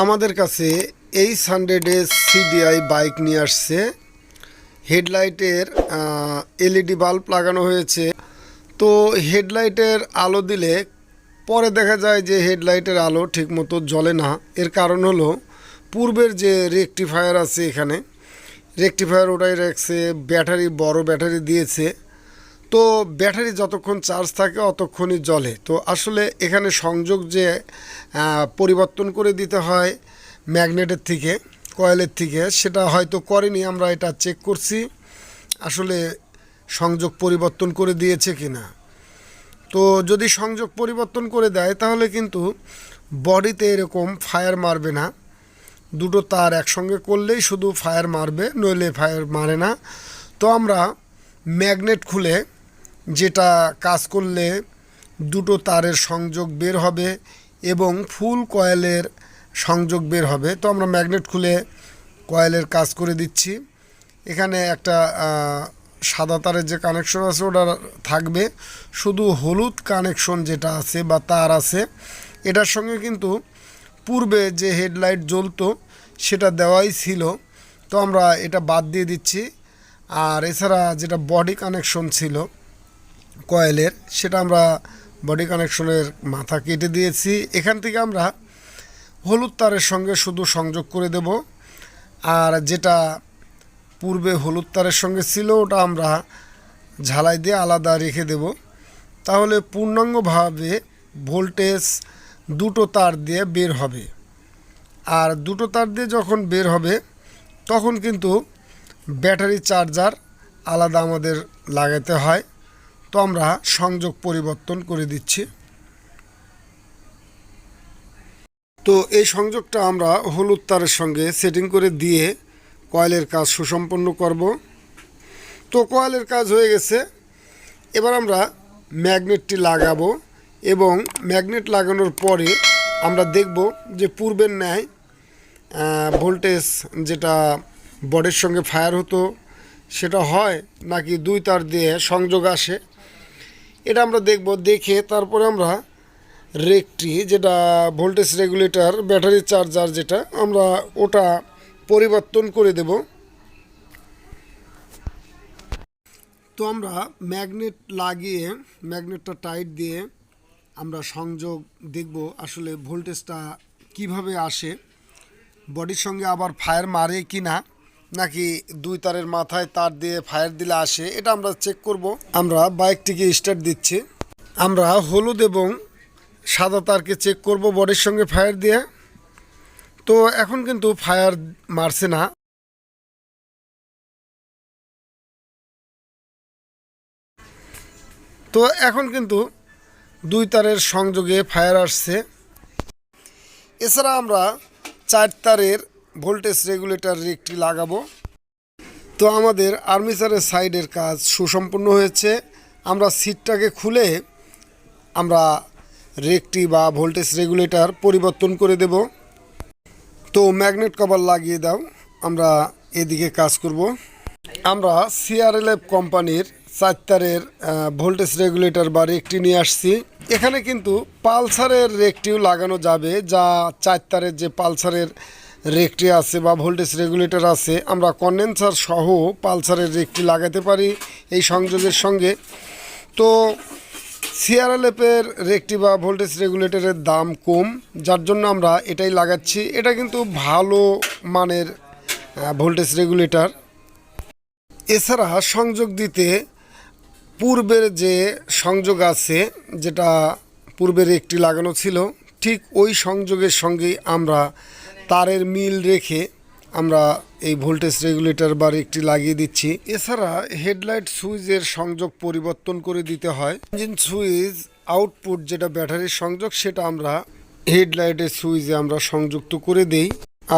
আমাদের কাছে এই সানডে সিডিআই বাইক নিয়ে আসছে। হেডলাইটের এলইডি বাল্ব লাগানো হয়েছে। তো হেডলাইটের আলো দিলে পরে দেখা যায় যে হেডলাইটের আলো ঠিকমতো জ্বলে না। এর কারণ হলো পূর্বের যে রেকটিফায়ার আছে, এখানে রেকটিফায়ার ওটাই রাখছে, ব্যাটারি বড় ব্যাটারি দিয়েছে। তো ব্যাটারি যতক্ষণ চার্জ থাকে অতক্ষণই জ্বলে। তো আসলে এখানে সংযোগ যে পরিবর্তন করে দিতে হয় ম্যাগনেটের থেকে, কয়েলের থেকে, সেটা হয়তো করেনি। আমরা এটা চেক করছি আসলে সংযোগ পরিবর্তন করে দিয়েছে কি না। তো যদি সংযোগ পরিবর্তন করে দেয় তাহলে কিন্তু বডিতে এরকম ফায়ার মারবে না। দুটো তার একসঙ্গে করলেই শুধু ফায়ার মারবে, নইলে ফায়ার মারে না। তো আমরা ম্যাগনেট খুলে যেটা কাজ করলে দুটো তারের সংযোগ বের হবে এবং ফুল কয়েলের সংযোগ বের হবে। তো আমরা ম্যাগনেট খুলে কয়েলের কাজ করে দিচ্ছি। এখানে একটা সাদা তারের যে কানেকশন আছে ওটা থাকবে, শুধু হলুদ কানেকশন যেটা আছে বা তার আছে এটার সঙ্গে কিন্তু পূর্বে যে হেডলাইট জ্বলতো সেটা দেওয়াই ছিল। তো আমরা এটা বাদ দিয়ে দিচ্ছি। আর এছাড়া যেটা বডি কানেকশন ছিল কয়েলের, সেটা আমরা বডি কানেকশনের মাথা কেটে দিয়েছি। এখান থেকে আমরা হলুদ তারের সঙ্গে শুধু সংযোগ করে দেব। আর যেটা পূর্বে হলুদ তারের সঙ্গে ছিল ওটা আমরা ঝালাই দিয়ে আলাদা রেখে দেব। তাহলে পূর্ণাঙ্গভাবে ভোল্টেজ দুটো তার দিয়ে বের হবে। আর দুটো তার দিয়ে যখন বের হবে তখন কিন্তু ব্যাটারি চার্জার আলাদা আমাদের লাগাতে হয়। তো আমরা সংযোগ পরিবর্তন করে দিচ্ছি। তো এই সংযোগটা আমরা হলুদ তারের সঙ্গে সেটিং করে দিয়ে কয়েলের কাজ সুসম্পন্ন করব। তো কয়েলের কাজ হয়ে গেছে। এবার আমরা ম্যাগনেটটি লাগাবো এবং ম্যাগনেট লাগানোর পরে আমরা দেখব যে পূর্বের ন্যায় ভোল্টেজ যেটা বডির সঙ্গে ফায়ার হতো সেটা হয় নাকি দুই তার দিয়ে সংযোগ আসে, এটা আমরা দেখব। দেখে তারপরে আমরা রেকটি যেটা ভোল্টেজ রেগুলেটর ব্যাটারি চার্জার যেটা, আমরা ওটা পরিবর্তন করে দেব। তো আমরা ম্যাগনেট লাগিয়ে ম্যাগনেটটা টাইট দিয়ে আমরা সংযোগ দেখব আসলে ভোল্টেজটা কিভাবে আসে, বডির সঙ্গে আবার ফায়ার মারে কি না, নাকি দুই তারের মাথায় তার দিয়ে ফায়ার দিলে আসে, এটা আমরা চেক করব। আমরা বাইকটিকে স্টার্ট দিচ্ছি। আমরা হলুদ এবং সাদা তারকে চেক করব বডির সঙ্গে ফায়ার দিয়ে। তো এখন কিন্তু ফায়ার মারছে না। তো এখন কিন্তু দুই তারের সংযোগে ফায়ার আসছে। এছাড়া আমরা 4 তারের ভোল্টেজ রেগুলেটর রেকটি লাগাবো। তো আমাদের আর্মেচারের সাইডের কাজ সুসম্পন্ন হয়েছে। আমরা সিটটাকে খুলে আমরা রেকটি বা ভোল্টেজ রেগুলেটর পরিবর্তন করে দেব। তো ম্যাগনেট কভার লাগিয়ে দাও, আমরা এদিকে কাজ করব। আমরা CRLF কোম্পানির 4 তারের ভোল্টেজ রেগুলেটর বা রেকটি নিয়ে আসছি। এখানে কিন্তু পালসারের রেকটিও লাগানো যাবে, যা 4 তারের যে পালসারের রেকটি আছে বা ভোল্টেজ রেগুলেটর আছে, আমরা কন্ডেন্সার সহ পালসারের রেকটি লাগাতে পারি এই সংযোগের সঙ্গে। তো CRLFের রেকটি বা ভোল্টেজ রেগুলেটরের দাম কম, যার জন্য আমরা এটাই লাগাচ্ছি। এটা কিন্তু ভালো মানের ভোল্টেজ রেগুলেটর। এছাড়া সংযোগ দিতে পূর্বের যে সংযোগ আছে, যেটা পূর্বের একটি লাগানো ছিল, ঠিক ওই সংযোগের সঙ্গেই আমরা তারের মিল রেখে আমরা এই ভোল্টেজ রেগুলেটর বা একটি লাগিয়ে দিচ্ছি। এছাড়া হেডলাইট সুইচের সংযোগ পরিবর্তন করে দিতে হয়। ইঞ্জিন সুইচ আউটপুট যেটা ব্যাটারির সংযোগ, সেটা আমরা হেডলাইটের সুইচে আমরা সংযুক্ত করে দেই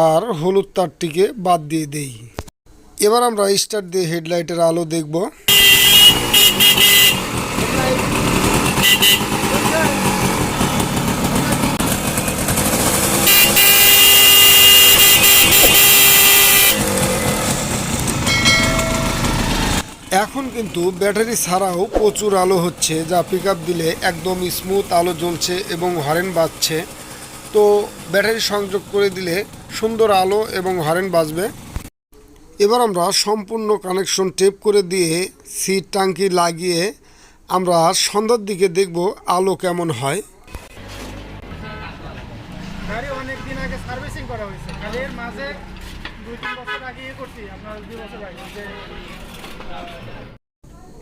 আর হলুদ তারটিকে বাদ দিয়ে দেই। এবার আমরা স্টার্ট দিয়ে হেডলাইটের আলো দেখব। এখন কিন্তু ব্যাটারি ছাড়াও প্রচুর আলো হচ্ছে, যা পিক আপ দিলে একদম স্মুথ আলো জ্বলছে এবং হর্ন বাজছে। তো ব্যাটারি সংযোগ করে দিলে সুন্দর আলো এবং হর্ন বাজবে। এবার আমরা সম্পূর্ণ কানেকশন টেপ করে দিয়ে সিট ট্যাঙ্কি লাগিয়ে আমরা সন্ধ্যার দিকে দেখব আলো কেমন হয়। গাড়ি অনেক দিন আগে সার্ভিসিং করা হয়েছে, খালি এর মাঝে 2-3 বছর আগে করছি, আপনার 2 বছর আগে।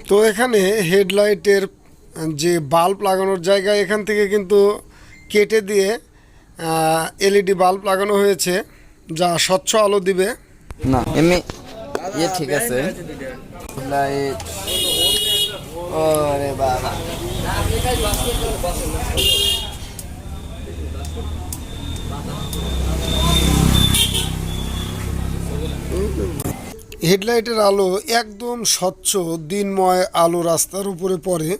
তো এখানে হেডলাইটের যে বাল্ব লাগানোর জায়গা, এখান থেকে কিন্তু কেটে দিয়ে এলইডি বাল্ব লাগানো হয়েছে, যা স্বচ্ছ আলো দিবে। না এমনি ঠিক আছে। লাইট ওরে বাবা, হেডলাইটের আলো একদম স্বচ্ছ দিনময় আলো রাস্তার উপরে পড়ে।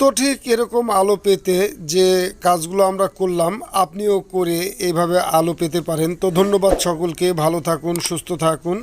তো ঠিক এরকম আলো পেতে যে কাজগুলো আমরা করলাম, আপনিও করে এইভাবে আলো পেতে পারেন। তো ধন্যবাদ সকলকে, ভালো থাকুন, সুস্থ থাকুন।